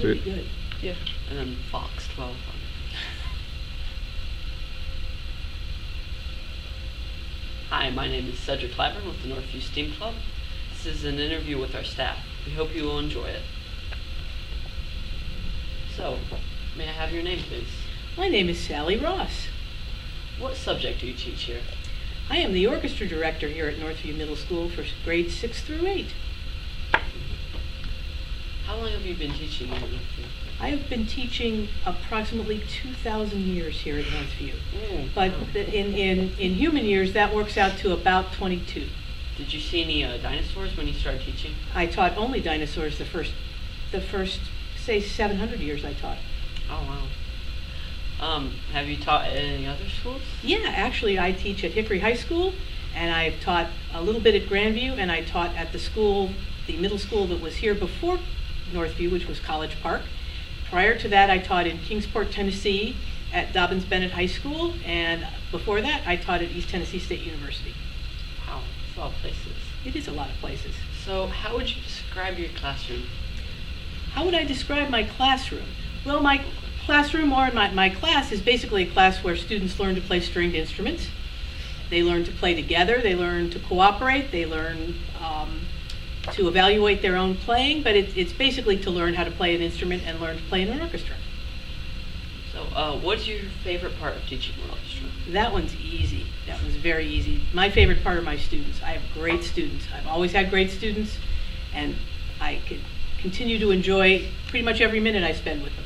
Pretty good. Yeah. And then Fox 12. Hi, my name is Cedric Clavin with the Northview STEAM Club. This is an interview with our staff. We hope you will enjoy it. So, may I have your name, please? My name is Sally Ross. What subject do you teach here? I am the orchestra director here at Northview Middle School for grades 6 through 8. How long have you been teaching here at Northview? I have been teaching approximately 2,000 years here at Northview. But in human years, that works out to about 22. Did you see any dinosaurs when you started teaching? I taught only dinosaurs the first, say, 700 years I taught. Oh, wow. Have you taught at any other schools? Yeah, actually I teach at Hickory High School, and I've taught a little bit at Grandview, and I taught at the school, the middle school that was here before Northview, which was College Park. Prior to that, I taught in Kingsport, Tennessee at Dobbins-Bennett High School, and before that, I taught at East Tennessee State University. Wow, that's a lot of places. It is a lot of places. So how would you describe your classroom? How would I describe my classroom? Well, my classroom, or my class, is basically a class where students learn to play stringed instruments. They learn to play together, they learn to cooperate, they learn to evaluate their own playing, but it's basically to learn how to play an instrument and learn to play in an orchestra. So what's your favorite part of teaching orchestra? That one's easy. That one's very easy. My favorite part are my students. I have great students. I've always had great students, and I could continue to enjoy pretty much every minute I spend with them.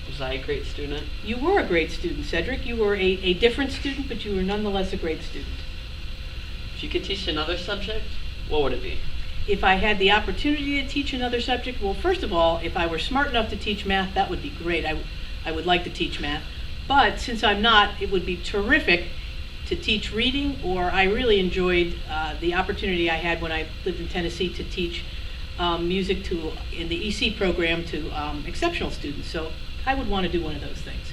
Was I a great student? You were a great student, Cedric. You were a different student, but you were nonetheless a great student. If you could teach another subject, what would it be? If I had the opportunity to teach another subject, well, first of all, if I were smart enough to teach math, that would be great. I would like to teach math. But since I'm not, it would be terrific to teach reading, or I really enjoyed the opportunity I had when I lived in Tennessee to teach music in the EC program to exceptional students. So I would want to do one of those things.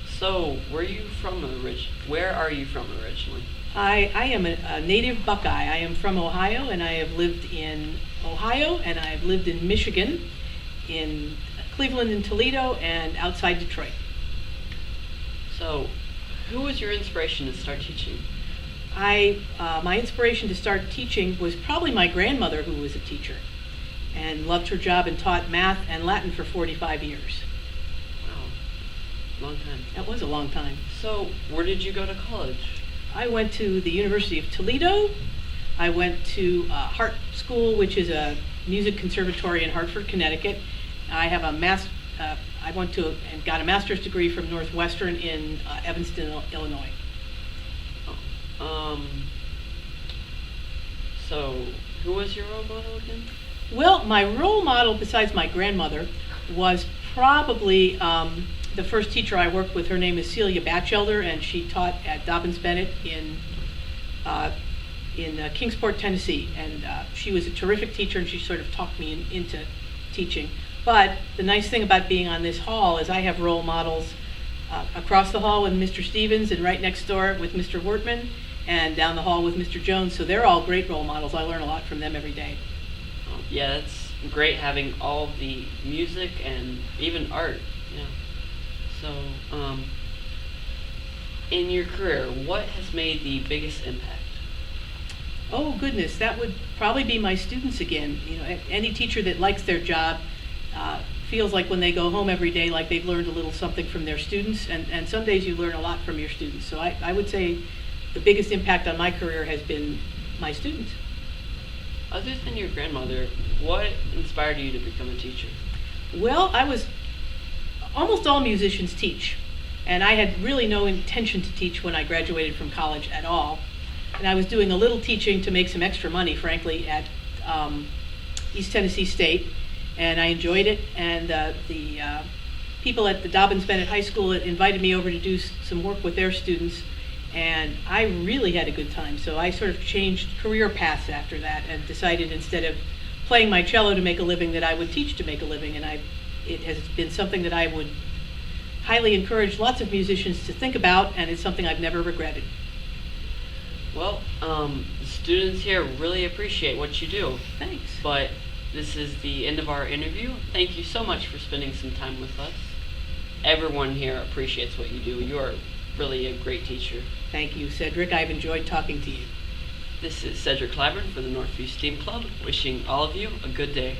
So where are you from originally? I am a native Buckeye. I am from Ohio, and I have lived in Ohio, and I have lived in Michigan, in Cleveland and Toledo, and outside Detroit. So who was your inspiration to start teaching? My inspiration to start teaching was probably my grandmother, who was a teacher and loved her job and taught math and Latin for 45 years. Wow, long time. That was a long time. So where did you go to college? I went to the University of Toledo. I went to Hart School, which is a music conservatory in Hartford, Connecticut. I have I went to and got a master's degree from Northwestern in Evanston, Illinois. So who was your role model again? Well, my role model, besides my grandmother, was probably the first teacher I worked with. Her name is Celia Batchelder, and she taught at Dobbins-Bennett in Kingsport, Tennessee. And she was a terrific teacher, and she sort of talked me into teaching. But the nice thing about being on this hall is I have role models across the hall with Mr. Stevens, and right next door with Mr. Wortman, and down the hall with Mr. Jones. So they're all great role models. I learn a lot from them every day. Yeah, it's great having all the music and even art. Yeah. So, in your career, what has made the biggest impact? Oh goodness, that would probably be my students again. You know, any teacher that likes their job feels like when they go home every day, like they've learned a little something from their students. And some days you learn a lot from your students. So I would say the biggest impact on my career has been my students. Other than your grandmother, what inspired you to become a teacher? Well, almost all musicians teach, and I had really no intention to teach when I graduated from college at all. And I was doing a little teaching to make some extra money, frankly, at East Tennessee State, and I enjoyed it. And the people at the Dobbins-Bennett High School invited me over to do some work with their students, and I really had a good time. So I sort of changed career paths after that and decided instead of playing my cello to make a living that I would teach to make a living, and it has been something that I would highly encourage lots of musicians to think about, and it's something I've never regretted. Well, the students here really appreciate what you do. Thanks. But This is the end of our interview. Thank you so much for spending some time with us. Everyone here appreciates what you do. You are really a great teacher. Thank you, Cedric. I've enjoyed talking to you. This is Cedric Clavern for the Northview STEAM Club, wishing all of you a good day.